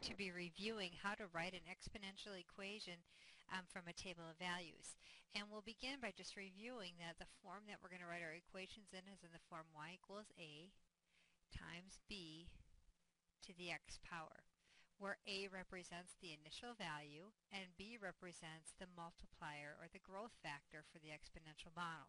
to be reviewing how to write an exponential equation from a table of values. And we'll begin by just reviewing that the form that we're going to write our equations in is in the form y equals a times b to the x power, where a represents the initial value and b represents the multiplier or the growth factor for the exponential model.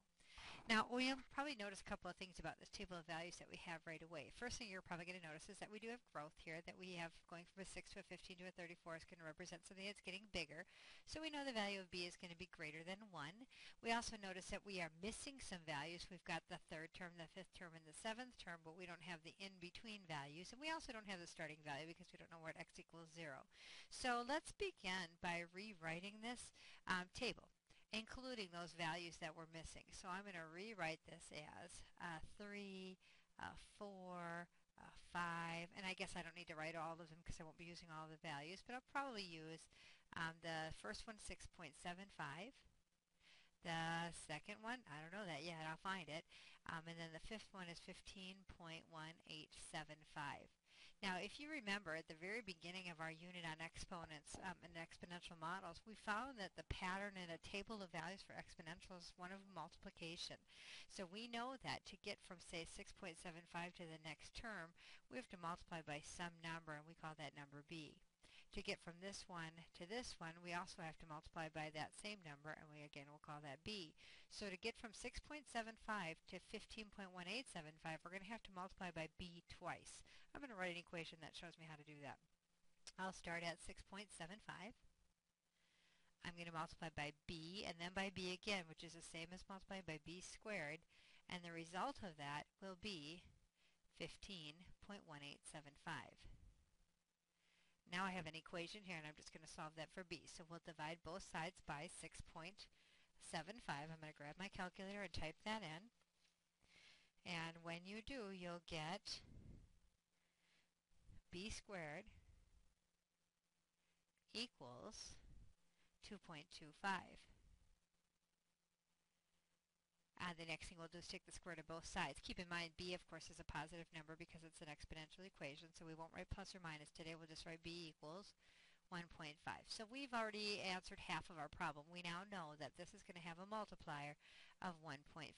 Now, we'll probably notice a couple of things about this table of values that we have right away. First thing you're probably going to notice is that we do have growth here, that we have going from a 6 to a 15 to a 34 is going to represent something that's getting bigger. So we know the value of b is going to be greater than 1. We also notice that we are missing some values. We've got the third term, the fifth term, and the seventh term, but we don't have the in-between values. And we also don't have the starting value because we don't know where x equals 0. So let's begin by rewriting this table, including those values that we're missing. So I'm going to rewrite this as 3, 4, 5, and I guess I don't need to write all of them because I won't be using all of the values, but I'll probably use the first one 6.75. The second one, I don't know that yet, I'll find it. And then the fifth one is 15.1875. Now, if you remember at the very beginning of our unit on exponents and exponential models, we found that the pattern in a table of values for exponentials is one of multiplication. So we know that to get from, say, 6.75 to the next term, we have to multiply by some number, and we call that number b. To get from this one to this one, we also have to multiply by that same number, and we again will call that b. So to get from 6.75 to 15.1875, we're going to have to multiply by b twice. I'm going to write an equation that shows me how to do that. I'll start at 6.75. I'm going to multiply by b and then by b again, which is the same as multiplying by b squared, and the result of that will be 15.1875. Now I have an equation here, and I'm just going to solve that for b. So we'll divide both sides by 6.75. I'm going to grab my calculator and type that in. And when you do, you'll get b squared equals 2.25. The next thing we'll do is take the square root of both sides. Keep in mind, b, of course, is a positive number because it's an exponential equation, so we won't write plus or minus today. We'll just write b equals 1.5. So we've already answered half of our problem. We now know that this is going to have a multiplier of 1.5.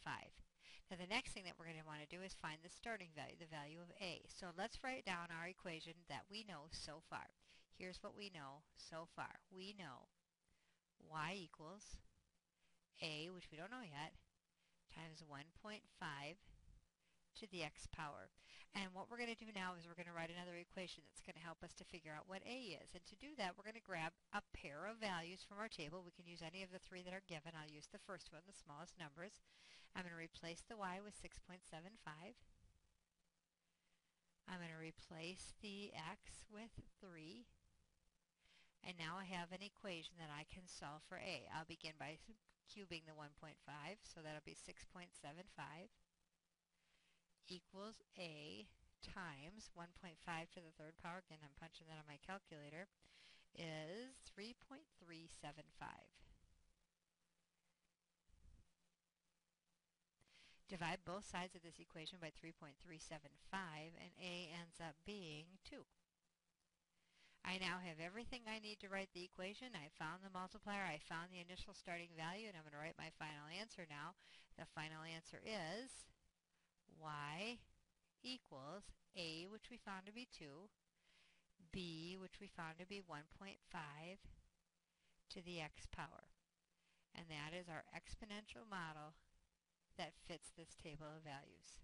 Now the next thing that we're going to want to do is find the starting value, the value of a. So let's write down our equation that we know so far. Here's what we know so far. We know y equals a, which we don't know yet, times 1.5 to the x power. And what we're going to do now is we're going to write another equation that's going to help us to figure out what a is. And to do that, we're going to grab a pair of values from our table. We can use any of the three that are given. I'll use the first one, the smallest numbers. I'm going to replace the y with 6.75. I'm going to replace the x with 3. And now I have an equation that I can solve for a. I'll begin by cubing the 1.5, so that'll be 6.75 equals a times 1.5 to the third power, again I'm punching that on my calculator, is 3.375. Divide both sides of this equation by 3.375, and a ends up being 2. I now have everything I need to write the equation. I found the multiplier, I found the initial starting value, and I'm going to write my final answer now. The final answer is y equals a, which we found to be 2, b, which we found to be 1.5 to the x power. And that is our exponential model that fits this table of values.